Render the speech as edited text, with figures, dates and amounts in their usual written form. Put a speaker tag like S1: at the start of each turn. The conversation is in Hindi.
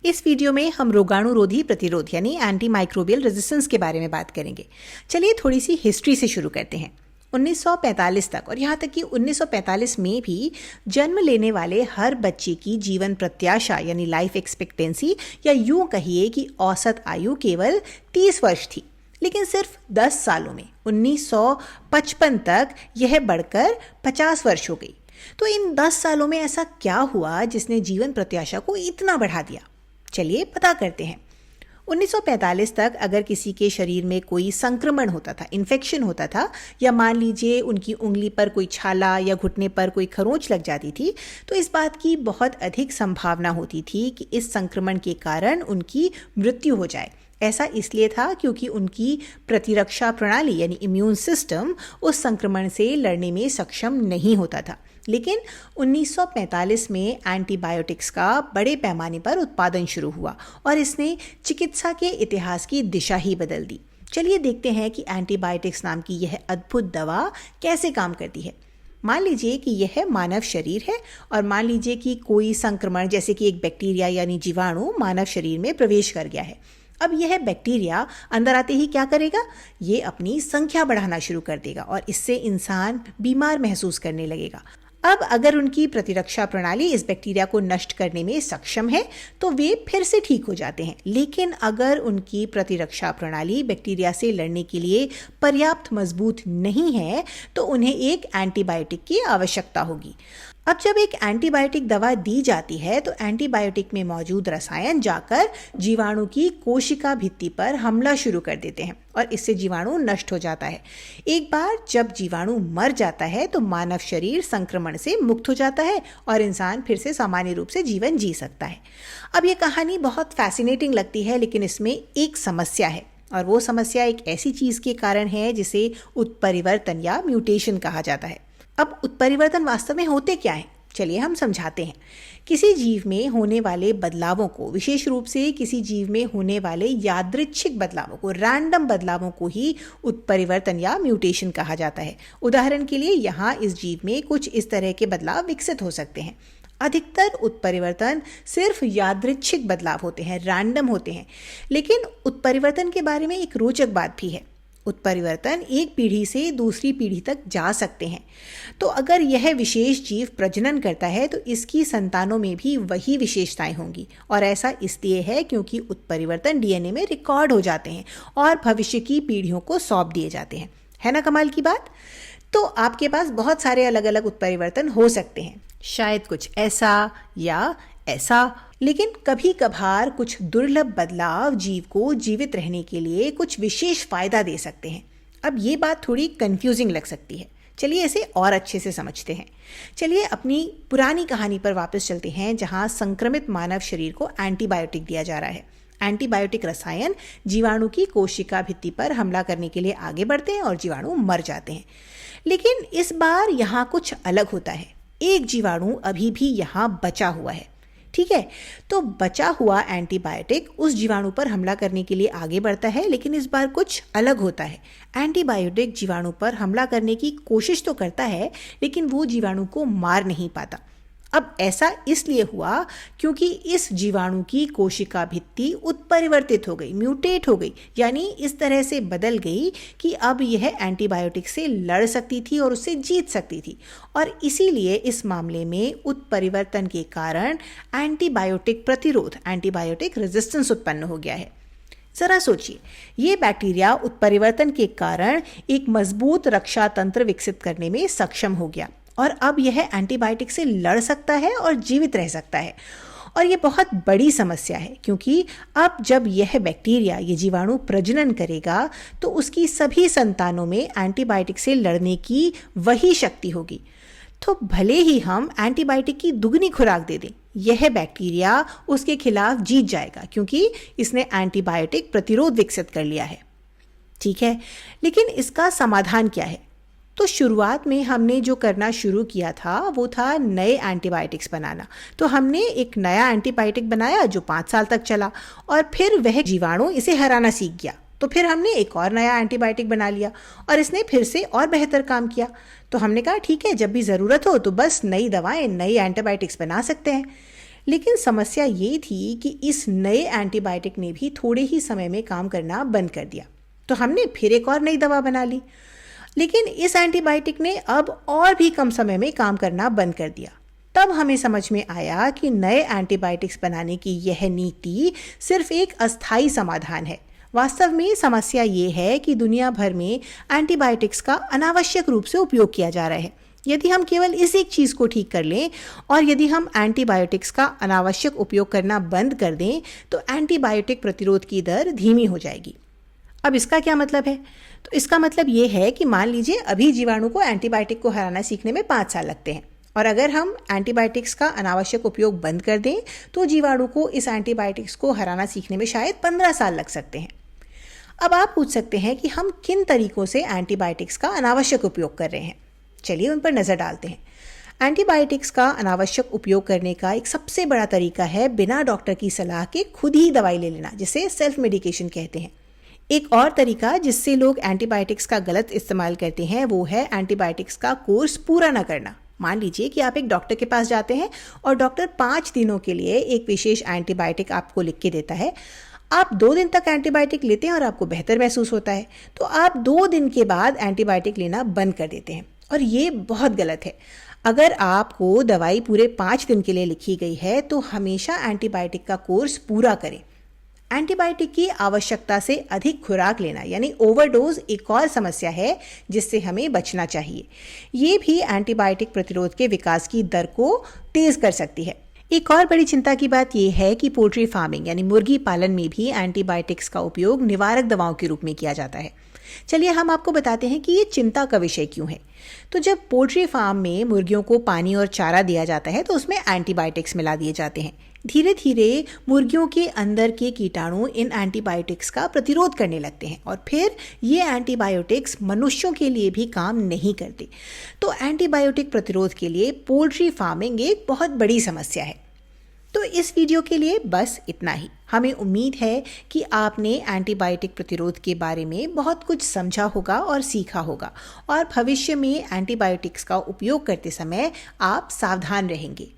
S1: इस वीडियो में हम रोगाणुरोधी प्रतिरोध यानी एंटी माइक्रोबियल रेजिस्टेंस के बारे में बात करेंगे। चलिए थोड़ी सी हिस्ट्री से शुरू करते हैं। 1945 तक और यहाँ तक कि 1945 में भी जन्म लेने वाले हर बच्चे की जीवन प्रत्याशा यानी लाइफ एक्सपेक्टेंसी या यूं कहिए कि औसत आयु केवल 30 वर्ष थी। लेकिन सिर्फ 10 सालों में 1955 तक यह बढ़कर 50 वर्ष हो गई। तो इन 10 सालों में ऐसा क्या हुआ जिसने जीवन प्रत्याशा को इतना बढ़ा दिया? चलिए पता करते हैं। 1945 तक अगर किसी के शरीर में कोई संक्रमण होता था, इन्फेक्शन होता था, या मान लीजिए उनकी उंगली पर कोई छाला या घुटने पर कोई खरोंच लग जाती थी, तो इस बात की बहुत अधिक संभावना होती थी कि इस संक्रमण के कारण उनकी मृत्यु हो जाए। ऐसा इसलिए था क्योंकि उनकी प्रतिरक्षा प्रणाली यानी इम्यून सिस्टम उस संक्रमण से लड़ने में सक्षम नहीं होता था। लेकिन 1945 में एंटीबायोटिक्स का बड़े पैमाने पर उत्पादन शुरू हुआ और इसने चिकित्सा के इतिहास की दिशा ही बदल दी। चलिए देखते हैं कि एंटीबायोटिक्स नाम की यह अद्भुत दवा कैसे काम करती है। मान लीजिए कि यह मानव शरीर है और मान लीजिए कि कोई संक्रमण जैसे कि एक बैक्टीरिया यानी जीवाणु मानव शरीर में प्रवेश कर गया है। अब यह बैक्टीरिया अंदर आते ही क्या करेगा? ये अपनी संख्या बढ़ाना शुरू कर देगा और इससे इंसान बीमार महसूस करने लगेगा। अब अगर उनकी प्रतिरक्षा प्रणाली इस बैक्टीरिया को नष्ट करने में सक्षम है तो वे फिर से ठीक हो जाते हैं। लेकिन अगर उनकी प्रतिरक्षा प्रणाली बैक्टीरिया से लड़ने के लिए पर्याप्त मजबूत नहीं है तो उन्हें एक एंटीबायोटिक की आवश्यकता होगी। अब जब एक एंटीबायोटिक दवा दी जाती है तो एंटीबायोटिक में मौजूद रसायन जाकर जीवाणु की कोशिका भित्ति पर हमला शुरू कर देते हैं और इससे जीवाणु नष्ट हो जाता है। एक बार जब जीवाणु मर जाता है तो मानव शरीर संक्रमण से मुक्त हो जाता है और इंसान फिर से सामान्य रूप से जीवन जी सकता है। अब ये कहानी बहुत फैसिनेटिंग लगती है, लेकिन इसमें एक समस्या है और वो समस्या एक ऐसी चीज़ के कारण है जिसे उत्परिवर्तन या म्यूटेशन कहा जाता है। अब उत्परिवर्तन वास्तव में होते क्या हैं? चलिए हम समझाते हैं। किसी जीव में होने वाले बदलावों को, विशेष रूप से किसी जीव में होने वाले यादृच्छिक बदलावों को, रैंडम बदलावों को ही उत्परिवर्तन या म्यूटेशन कहा जाता है। उदाहरण के लिए यहाँ इस जीव में कुछ इस तरह के बदलाव विकसित हो सकते हैं। अधिकतर उत्परिवर्तन सिर्फ यादृच्छिक बदलाव होते हैं, रैंडम होते हैं। लेकिन उत्परिवर्तन के बारे में एक रोचक बात भी है। उत्परिवर्तन एक पीढ़ी से दूसरी पीढ़ी तक जा सकते हैं। तो अगर यह विशेष जीव प्रजनन करता है तो इसकी संतानों में भी वही विशेषताएं होंगी और ऐसा इसलिए है क्योंकि उत्परिवर्तन डीएनए में रिकॉर्ड हो जाते हैं और भविष्य की पीढ़ियों को सौंप दिए जाते हैं। है ना कमाल की बात? तो आपके पास बहुत सारे अलग अलग उत्परिवर्तन हो सकते हैं, शायद कुछ ऐसा या ऐसा, लेकिन कभी कभार कुछ दुर्लभ बदलाव जीव को जीवित रहने के लिए कुछ विशेष फायदा दे सकते हैं। अब ये बात थोड़ी कंफ्यूजिंग लग सकती है, चलिए इसे और अच्छे से समझते हैं। चलिए अपनी पुरानी कहानी पर वापस चलते हैं जहां संक्रमित मानव शरीर को एंटीबायोटिक दिया जा रहा है। एंटीबायोटिक रसायन जीवाणु की कोशिका भित्ति पर हमला करने के लिए आगे बढ़ते हैं और जीवाणु मर जाते हैं। लेकिन इस बार यहाँ कुछ अलग होता है। एक जीवाणु अभी भी यहाँ बचा हुआ है, ठीक है? तो बचा हुआ एंटीबायोटिक उस जीवाणु पर हमला करने के लिए आगे बढ़ता है, लेकिन इस बार कुछ अलग होता है। एंटीबायोटिक जीवाणु पर हमला करने की कोशिश तो करता है, लेकिन वो जीवाणु को मार नहीं पाता। अब ऐसा इसलिए हुआ क्योंकि इस जीवाणु की कोशिका भित्ति उत्परिवर्तित हो गई, म्यूटेट हो गई, यानी इस तरह से बदल गई कि अब यह एंटीबायोटिक से लड़ सकती थी और उससे जीत सकती थी। और इसीलिए इस मामले में उत्परिवर्तन के कारण एंटीबायोटिक प्रतिरोध, एंटीबायोटिक रेजिस्टेंस उत्पन्न हो गया है। जरा सोचिए, ये बैक्टीरिया उत्परिवर्तन के कारण एक मजबूत रक्षा तंत्र विकसित करने में सक्षम हो गया और अब यह एंटीबायोटिक से लड़ सकता है और जीवित रह सकता है। और ये बहुत बड़ी समस्या है क्योंकि अब जब यह बैक्टीरिया, ये जीवाणु प्रजनन करेगा तो उसकी सभी संतानों में एंटीबायोटिक से लड़ने की वही शक्ति होगी। तो भले ही हम एंटीबायोटिक की दुगनी खुराक दे दें, यह बैक्टीरिया उसके खिलाफ जीत जाएगा क्योंकि इसने एंटीबायोटिक प्रतिरोध विकसित कर लिया है। ठीक है, लेकिन इसका समाधान क्या है? तो शुरुआत में हमने जो करना शुरू किया था वो था नए एंटीबायोटिक्स बनाना। तो हमने एक नया एंटीबायोटिक बनाया जो 5 साल तक चला और फिर वह जीवाणु इसे हराना सीख गया। तो फिर हमने एक और नया एंटीबायोटिक बना लिया और इसने फिर से और बेहतर काम किया। तो हमने कहा ठीक है, जब भी ज़रूरत हो तो बस नई दवाएं, नई एंटीबायोटिक्स बना सकते हैं। लेकिन समस्या ये थी कि इस नए एंटीबायोटिक ने भी थोड़े ही समय में काम करना बंद कर दिया। तो हमने फिर एक और नई दवा बना ली, लेकिन इस एंटीबायोटिक ने अब और भी कम समय में काम करना बंद कर दिया। तब हमें समझ में आया कि नए एंटीबायोटिक्स बनाने की यह नीति सिर्फ एक अस्थायी समाधान है। वास्तव में समस्या ये है कि दुनिया भर में एंटीबायोटिक्स का अनावश्यक रूप से उपयोग किया जा रहा है। यदि हम केवल इस एक चीज़ को ठीक कर लें और यदि हम एंटीबायोटिक्स का अनावश्यक उपयोग करना बंद कर दें तो एंटीबायोटिक प्रतिरोध की दर धीमी हो जाएगी। अब इसका क्या मतलब है? तो इसका मतलब ये है कि मान लीजिए अभी जीवाणु को एंटीबायोटिक को हराना सीखने में 5 साल लगते हैं और अगर हम एंटीबायोटिक्स का अनावश्यक उपयोग बंद कर दें तो जीवाणु को इस एंटीबायोटिक्स को हराना सीखने में शायद 15 साल लग सकते हैं। अब आप पूछ सकते हैं कि हम किन तरीकों से एंटीबायोटिक्स का अनावश्यक उपयोग कर रहे हैं। चलिए उन पर नज़र डालते हैं। एंटीबायोटिक्स का अनावश्यक उपयोग करने का एक सबसे बड़ा तरीका है बिना डॉक्टर की सलाह के खुद ही दवाई ले लेना, जिसे सेल्फ मेडिकेशन कहते हैं। एक और तरीका जिससे लोग एंटीबायोटिक्स का गलत इस्तेमाल करते हैं वो है एंटीबायोटिक्स का कोर्स पूरा ना करना। मान लीजिए कि आप एक डॉक्टर के पास जाते हैं और डॉक्टर 5 दिनों के लिए एक विशेष एंटीबायोटिक आपको लिख के देता है। आप 2 दिन तक एंटीबायोटिक लेते हैं और आपको बेहतर महसूस होता है, तो आप 2 दिन के बाद एंटीबायोटिक लेना बंद कर देते हैं और ये बहुत गलत है। अगर आपको दवाई पूरे 5 दिन के लिए लिखी गई है तो हमेशा एंटीबायोटिक का कोर्स पूरा करें। एंटीबायोटिक की आवश्यकता से अधिक खुराक लेना यानी ओवरडोज एक और समस्या है जिससे हमें बचना चाहिए। ये भी एंटीबायोटिक प्रतिरोध के विकास की दर को तेज कर सकती है। एक और बड़ी चिंता की बात यह है कि पोल्ट्री फार्मिंग यानी मुर्गी पालन में भी एंटीबायोटिक्स का उपयोग निवारक दवाओं के रूप में किया जाता है। चलिए हम आपको बताते हैं कि ये चिंता का विषय क्यों है। तो जब पोल्ट्री फार्म में मुर्गियों को पानी और चारा दिया जाता है तो उसमें एंटीबायोटिक्स मिला दिए जाते हैं। धीरे धीरे मुर्गियों के अंदर के कीटाणु इन एंटीबायोटिक्स का प्रतिरोध करने लगते हैं और फिर ये एंटीबायोटिक्स मनुष्यों के लिए भी काम नहीं करते। तो एंटीबायोटिक प्रतिरोध के लिए पोल्ट्री फार्मिंग एक बहुत बड़ी समस्या है। तो इस वीडियो के लिए बस इतना ही। हमें उम्मीद है कि आपने एंटीबायोटिक प्रतिरोध के बारे में बहुत कुछ समझा होगा और सीखा होगा और भविष्य में एंटीबायोटिक्स का उपयोग करते समय आप सावधान रहेंगे।